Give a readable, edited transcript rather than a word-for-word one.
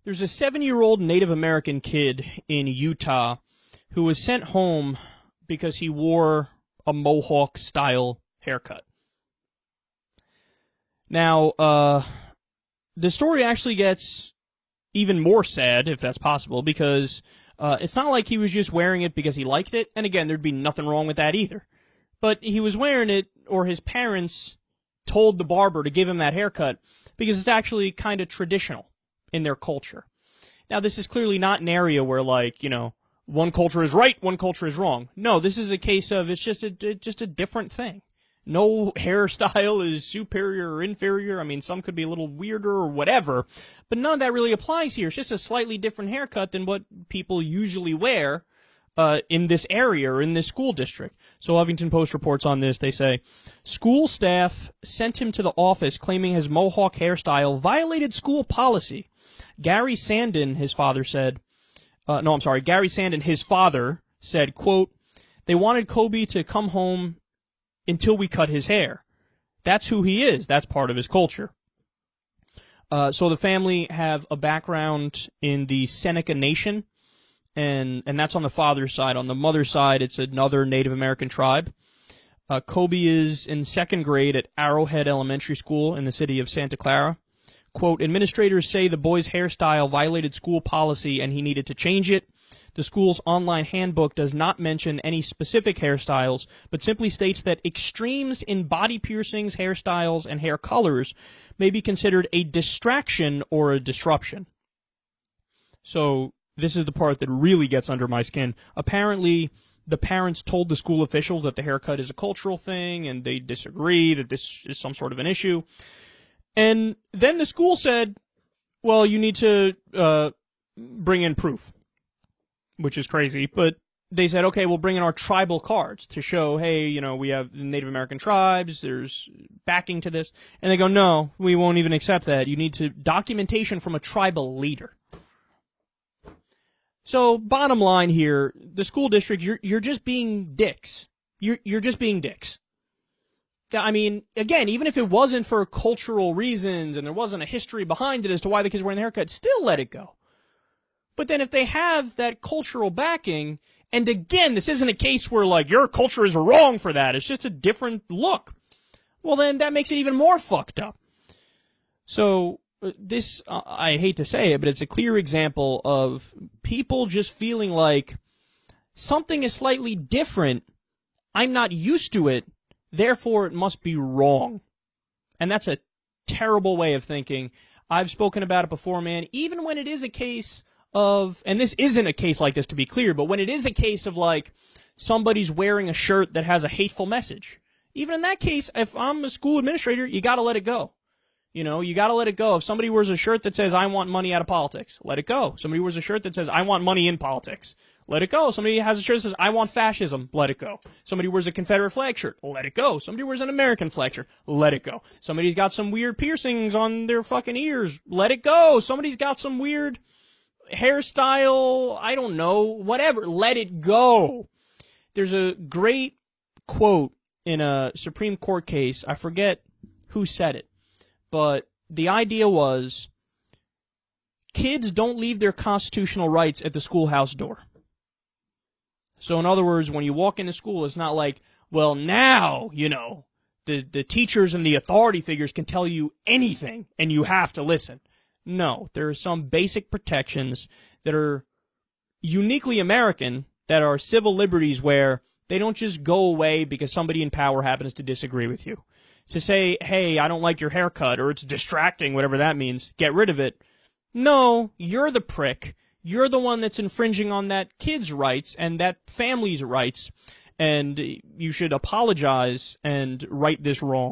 There's a 7-year-old Native American kid in Utah who was sent home because he wore a Mohawk-style haircut. Now, the story actually gets even more sad, if that's possible, because it's not like he was just wearing it because he liked it, and again, there'd be nothing wrong with that either. But he was wearing it, or his parents told the barber to give him that haircut, because it's actually kind of traditional in their culture. Now, this is clearly not an area where, like, you know, one culture is right, one culture is wrong. No, this is a case of it's just a different thing. No hairstyle is superior or inferior. I mean, some could be a little weirder or whatever, but none of that really applies here. It's just a slightly different haircut than what people usually wear in this area or in this school district. So Huffington Post reports on this. They say, school staff sent him to the office claiming his Mohawk hairstyle violated school policy. Gary Sandin, his father, said, quote, they wanted Kobe to come home until we cut his hair. That's who he is. That's part of his culture. So the family have a background in the Seneca Nation, and that's on the father's side. On the mother's side, it's another Native American tribe. Kobe is in 2nd grade at Arrowhead Elementary School in the city of Santa Clara. Quote, administrators say the boy's hairstyle violated school policy and he needed to change it. The school's online handbook does not mention any specific hairstyles, but simply states that extremes in body piercings, hairstyles, and hair colors may be considered a distraction or a disruption. So this is the part that really gets under my skin. Apparently, the parents told the school officials that the haircut is a cultural thing, and they disagree, that this is some sort of an issue. And then the school said, well, you need to bring in proof, which is crazy. But they said, okay, we'll bring in our tribal cards to show, hey, you know, we have Native American tribes, there's backing to this. And they go, no, we won't even accept that. You need documentation from a tribal leader. So bottom line here, the school district, you're just being dicks. You're just being dicks. I mean, again, even if it wasn't for cultural reasons and there wasn't a history behind it as to why the kids were wearing the haircut, still let it go. But then if they have that cultural backing, and again, this isn't a case where, like, your culture is wrong for that, it's just a different look, well, then that makes it even more fucked up. So this, I hate to say it, but it's a clear example of people just feeling like something is slightly different, I'm not used to it, therefore, it must be wrong. And that's a terrible way of thinking. I've spoken about it before, man. Even when it is a case of, and this isn't a case like this to be clear, but when it is a case of, like, somebody's wearing a shirt that has a hateful message, even in that case, if I'm a school administrator, you gotta let it go. You know, you gotta let it go. If somebody wears a shirt that says, I want money out of politics, let it go. Somebody wears a shirt that says, I want money in politics, let it go. Somebody has a shirt that says, I want fascism, let it go. Somebody wears a Confederate flag shirt, let it go. Somebody wears an American flag shirt, let it go. Somebody's got some weird piercings on their fucking ears, let it go. Somebody's got some weird hairstyle, I don't know, whatever, let it go. There's a great quote in a Supreme Court case, I forget who said it, but the idea was, kids don't leave their constitutional rights at the schoolhouse door. So in other words, when you walk into school, it's not like, well, now, you know, the teachers and the authority figures can tell you anything and you have to listen. No, there are some basic protections that are uniquely American, that are civil liberties where they don't just go away because somebody in power happens to disagree with you. To say, hey, I don't like your haircut, or it's distracting, whatever that means, get rid of it. No, you're the prick. You're the one that's infringing on that kid's rights and that family's rights, and you should apologize and right this wrong.